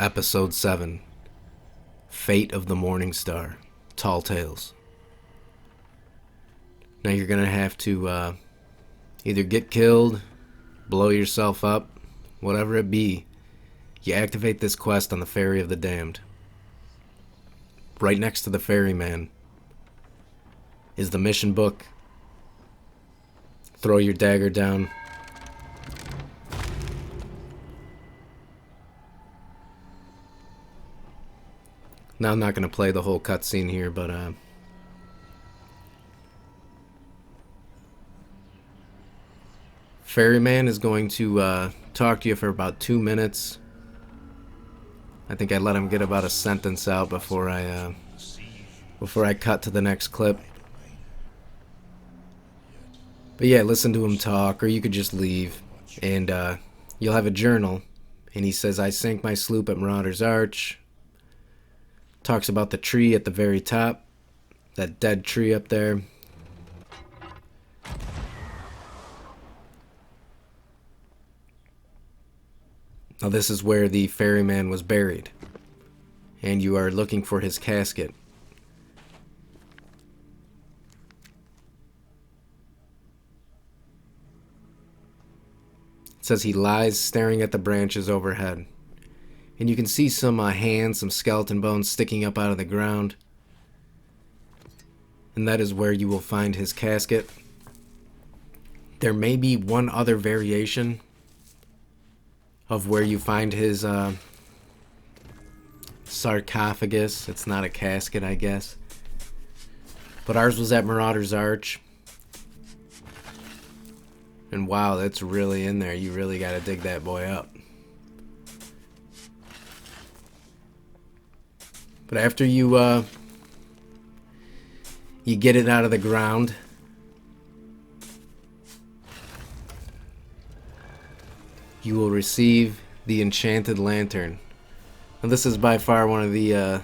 Episode 7, Fate of the Morningstar, Tall Tales. Now you're going to have to either get killed, blow yourself up, whatever it be. You activate this quest on the Ferry of the Damned. Right next to the ferryman is the mission book. Throw your dagger down. Now I'm not going to play the whole cutscene here, but Ferryman is going to talk to you for about 2 minutes. I think I let him get about a sentence out before I cut to the next clip. But yeah, listen to him talk, or you could just leave, and you'll have a journal. And he says, "I sank my sloop at Marauder's Arch." Talks about the tree at the very top, that dead tree up there. Now this is where the ferryman was buried, and you are looking for his casket. It says he lies staring at the branches overhead. And you can see some hands, some skeleton bones sticking up out of the ground. And that is where you will find his casket. There may be one other variation of where you find his sarcophagus. It's not a casket, I guess. But ours was at Marauder's Arch. And wow, that's really in there. You really got to dig that boy up. But after you get it out of the ground, you will receive the enchanted lantern. Now this is by far one of the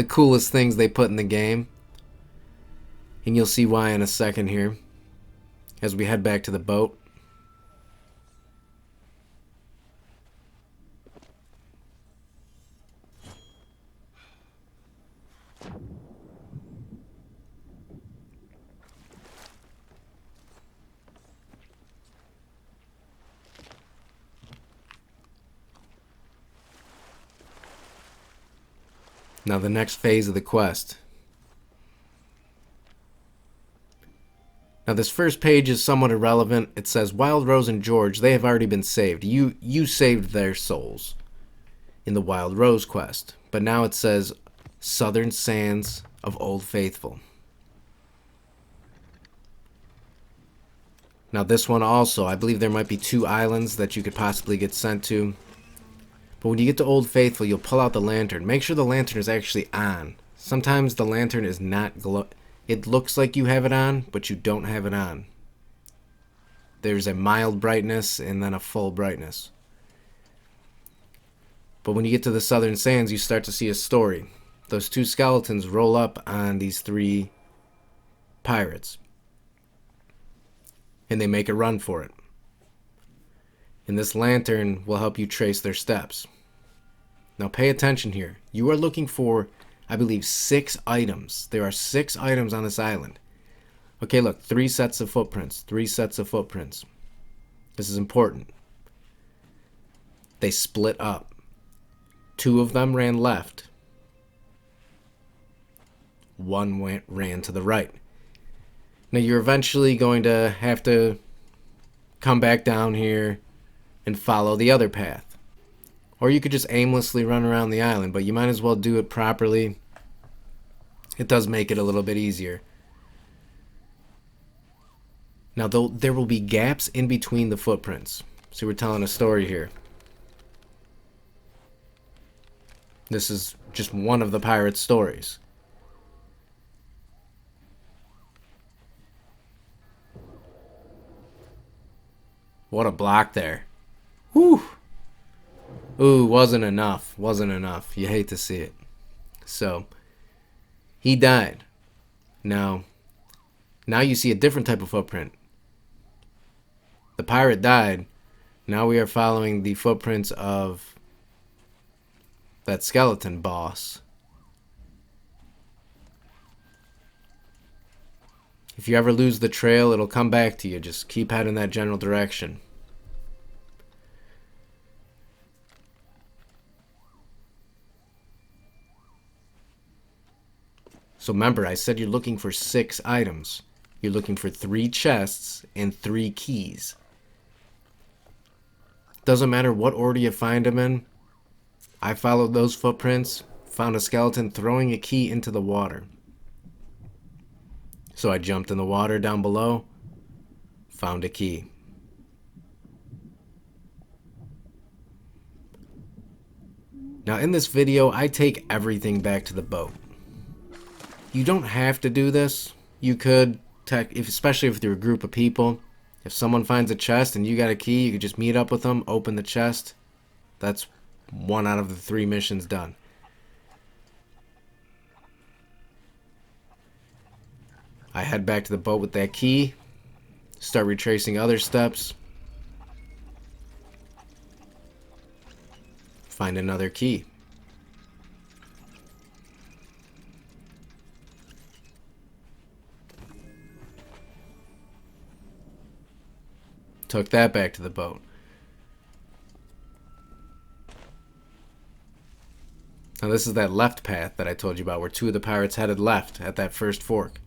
coolest things they put in the game, and you'll see why in a second here as we head back to the boat. Now the next phase of the quest. Now this first page is somewhat irrelevant. It says Wild Rose and George, they have already been saved. You saved their souls in the Wild Rose quest. But now it says Southern Sands of Old Faithful. Now this one also, I believe there might be 2 islands that you could possibly get sent to. But when you get to Old Faithful, you'll pull out the lantern. Make sure the lantern is actually on. Sometimes the lantern is not it looks like you have it on, but you don't have it on. There's a mild brightness and then a full brightness. But when you get to the Southern Sands, you start to see a story. Those 2 skeletons roll up on these 3 pirates. And they make a run for it. And this lantern will help you trace their steps. Now pay attention here. You are looking for, I believe, 6 items. There are 6 items on this island. Okay, look, 3 sets of footprints. 3 sets of footprints. This is important. They split up. 2 of them ran left. 1 ran to the right. Now you're eventually going to have to come back down here and follow the other path. Or you could just aimlessly run around the island, but you might as well do it properly. It does make it a little bit easier. Now, there will be gaps in between the footprints. So we're telling a story here. This is just one of the pirates' stories. What a block there. Whew. Ooh, wasn't enough. Wasn't enough. You hate to see it. So, he died. Now you see a different type of footprint. The pirate died. Now we are following the footprints of that skeleton boss. If you ever lose the trail, it'll come back to you. Just keep heading that general direction. So remember, I said you're looking for 6 items. You're looking for 3 chests and 3 keys. Doesn't matter what order you find them in. I followed those footprints, found a skeleton throwing a key into the water. So I jumped in the water down below, found a key. Now in this video, I take everything back to the boat. You don't have to do this. You could, especially if you're a group of people. If someone finds a chest and you got a key, you could just meet up with them, open the chest. That's 1 out of the 3 missions done. I head back to the boat with that key, start retracing other steps, find another key. Took that back to the boat. Now this is that left path that I told you about, where 2 of the pirates headed left at that first fork.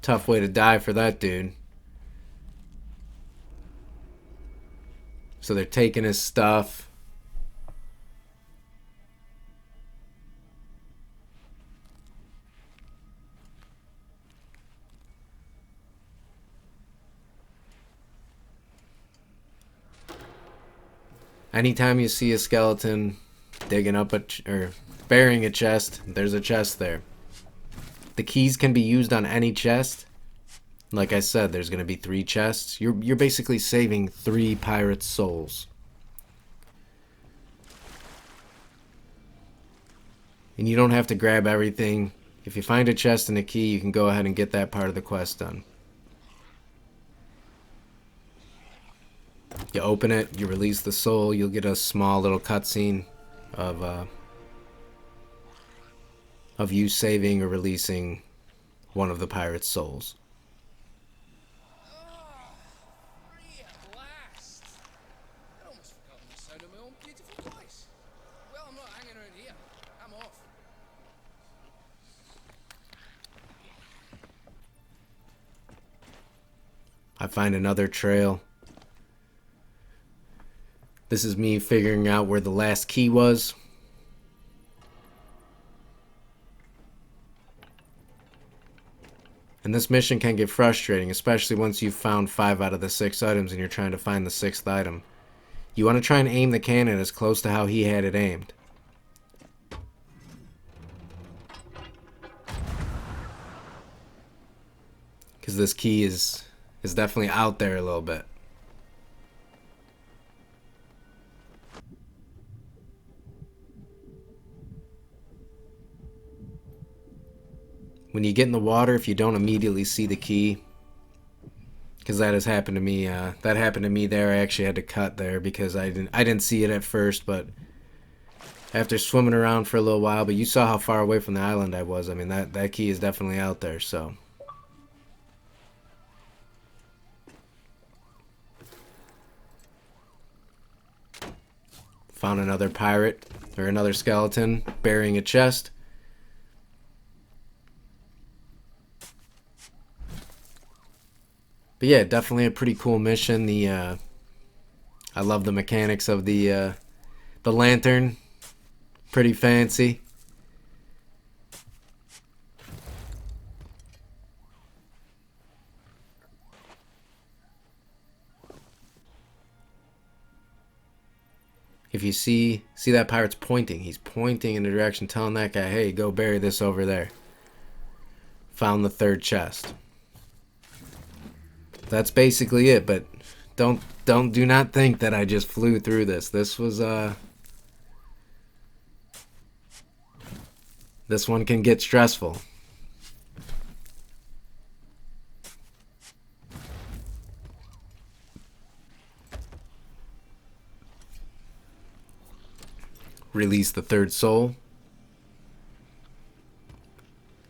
Tough way to die for that dude. So they're taking his stuff. Anytime you see a skeleton digging up or burying a chest, there's a chest there. The keys can be used on any chest. Like I said, there's going to be 3 chests. You're basically saving 3 pirates' souls. And you don't have to grab everything. If you find a chest and a key, you can go ahead and get that part of the quest done. You open it, you release the soul, you'll get a small little cutscene of you saving or releasing one of the pirate's souls. I find another trail. This is me figuring out where the last key was. And this mission can get frustrating, especially once you've found 5 out of the 6 items and you're trying to find the 6th item. You want to try and aim the cannon as close to how he had it aimed. Because this key is definitely out there a little bit. When you get in the water, if you don't immediately see the key, because that has happened to me. That happened to me there. I actually had to cut there because I didn't see it at first, but after swimming around for a little while. But you saw how far away from the island I was. I mean, that key is definitely out there. So found another pirate or another skeleton burying a chest. But yeah, definitely a pretty cool mission. I love the mechanics of the lantern. Pretty fancy. If you see that pirate's pointing. He's pointing in the direction, telling that guy, hey, go bury this over there. Found the 3rd chest. That's basically it, but do not think that I just flew through this. This was this one can get stressful. release the third soul.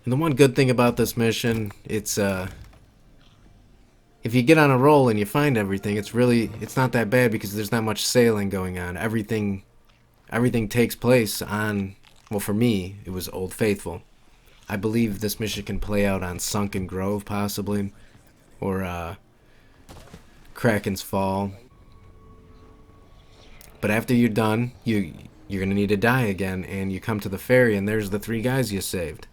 And the one good thing about this mission, it's if you get on a roll and you find everything, it's not that bad because there's not much sailing going on. Everything takes place on, well, for me, it was Old Faithful. I believe this mission can play out on Sunken Grove, possibly, or Kraken's Fall. But after you're done, you're gonna need to die again, and you come to the ferry, and there's the 3 guys you saved.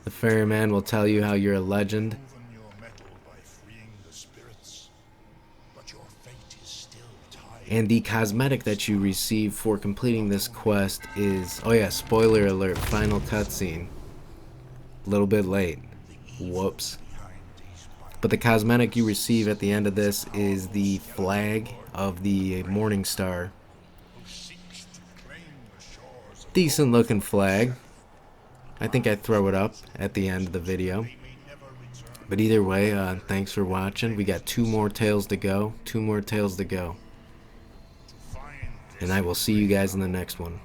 The ferryman will tell you how you're a legend. And the cosmetic that you receive for completing this quest is, oh yeah, spoiler alert, final cutscene. A little bit late. Whoops. But the cosmetic you receive at the end of this is the flag of the Morningstar. Decent looking flag. I think I'd throw it up at the end of the video. But either way, thanks for watching. We got 2 more tales to go. 2 more tales to go. And I will see you guys in the next one.